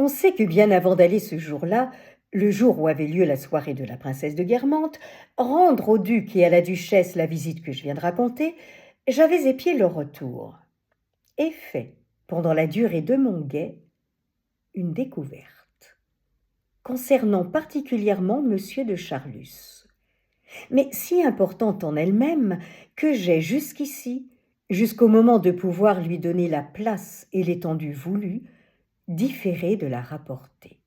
On sait que bien avant d'aller ce jour-là, le jour où avait lieu la soirée de la princesse de Guermantes, rendre au duc et à la duchesse la visite que je viens de raconter, j'avais épié leur retour. Et fait, pendant la durée de mon guet, une découverte concernant particulièrement monsieur de Charlus, mais si importante en elle-même que j'ai jusqu'ici, jusqu'au moment de pouvoir lui donner la place et l'étendue voulue, différé de la rapporter.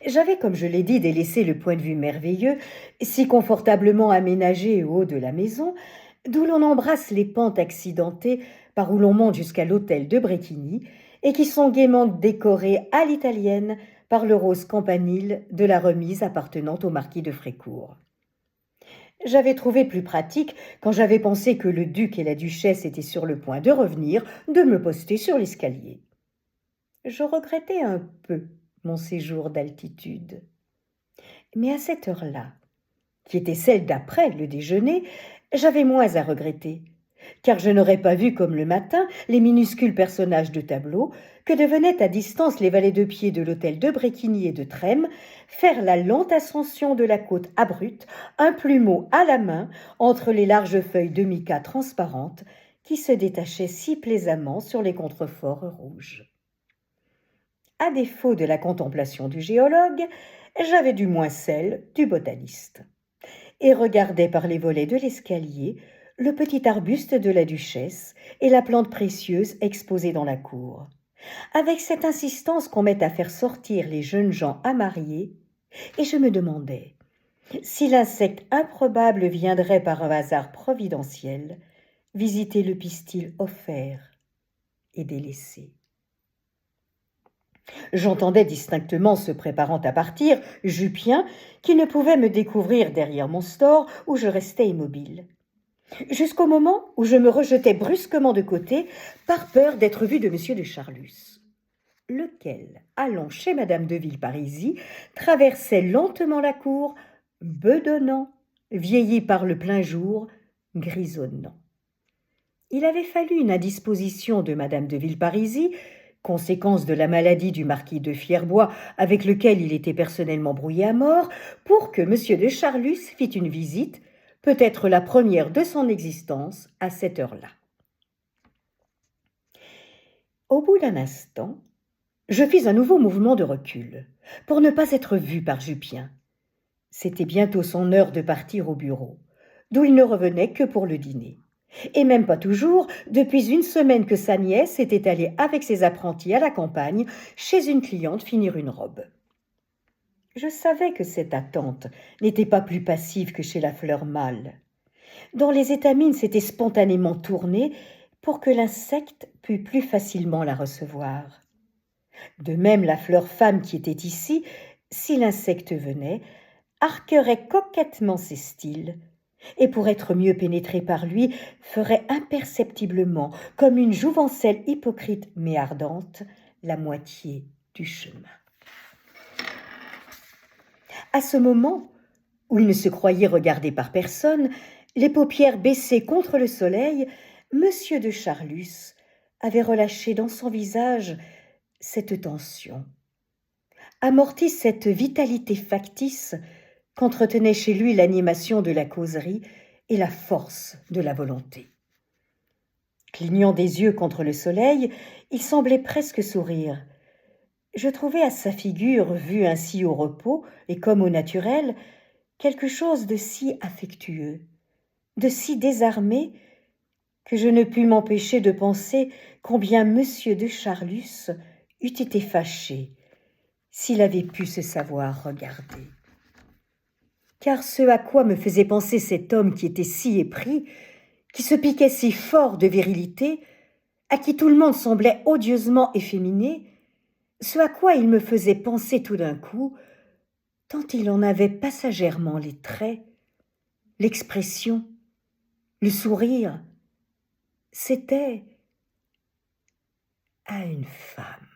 J'avais, comme je l'ai dit, délaissé le point de vue merveilleux, si confortablement aménagé au haut de la maison, d'où l'on embrasse les pentes accidentées par où l'on monte jusqu'à l'hôtel de Bréquigny, et qui sont gaiement décorées à l'italienne par le rose campanile de la remise appartenant au marquis de Frécourt. J'avais trouvé plus pratique, quand j'avais pensé que le duc et la duchesse étaient sur le point de revenir, de me poster sur l'escalier. Je regrettais un peu mon séjour d'altitude. Mais à cette heure-là, qui était celle d'après le déjeuner, j'avais moins à regretter, car je n'aurais pas vu comme le matin les minuscules personnages de tableau que devenaient à distance les valets de pied de l'hôtel de Bréquigny et de Trême faire la lente ascension de la côte abrupte, un plumeau à la main entre les larges feuilles de mica transparentes qui se détachaient si plaisamment sur les contreforts rouges. À défaut de la contemplation du géologue, j'avais du moins celle du botaniste, et regardais par les volets de l'escalier le petit arbuste de la duchesse et la plante précieuse exposée dans la cour, avec cette insistance qu'on met à faire sortir les jeunes gens à marier, et je me demandais si l'insecte improbable viendrait par un hasard providentiel visiter le pistil offert et délaissé. J'entendais distinctement se préparant à partir Jupien, qui ne pouvait me découvrir derrière mon store où je restais immobile, jusqu'au moment où je me rejetais brusquement de côté par peur d'être vue de monsieur de Charlus, lequel, allant chez madame de Villeparisis, traversait lentement la cour, bedonnant, vieilli par le plein jour, grisonnant. Il avait fallu une indisposition de madame de Villeparisis, conséquence de la maladie du marquis de Fierbois, avec lequel il était personnellement brouillé à mort, pour que monsieur de Charlus fît une visite, peut-être la première de son existence, à cette heure-là. Au bout d'un instant, je fis un nouveau mouvement de recul, pour ne pas être vue par Jupien. C'était bientôt son heure de partir au bureau, d'où il ne revenait que pour le dîner. Et même pas toujours, depuis une semaine que sa nièce était allée avec ses apprentis à la campagne, chez une cliente finir une robe. Je savais que cette attente n'était pas plus passive que chez la fleur mâle, dont les étamines s'étaient spontanément tournées pour que l'insecte pût plus facilement la recevoir. De même, la fleur femme qui était ici, si l'insecte venait, arquerait coquettement ses styles, et pour être mieux pénétré par lui, ferait imperceptiblement, comme une jouvencelle hypocrite mais ardente, la moitié du chemin. À ce moment, où il ne se croyait regardé par personne, les paupières baissées contre le soleil, monsieur de Charlus avait relâché dans son visage cette tension, amorti cette vitalité factice qu'entretenait chez lui l'animation de la causerie et la force de la volonté. Clignant des yeux contre le soleil, il semblait presque sourire. Je trouvais à sa figure, vue ainsi au repos et comme au naturel, quelque chose de si affectueux, de si désarmé, que je ne pus m'empêcher de penser combien monsieur de Charlus eût été fâché s'il avait pu se savoir regarder. Car ce à quoi me faisait penser cet homme qui était si épris, qui se piquait si fort de virilité, à qui tout le monde semblait odieusement efféminé, ce à quoi il me faisait penser tout d'un coup, tant il en avait passagèrement les traits, l'expression, le sourire, c'était à une femme.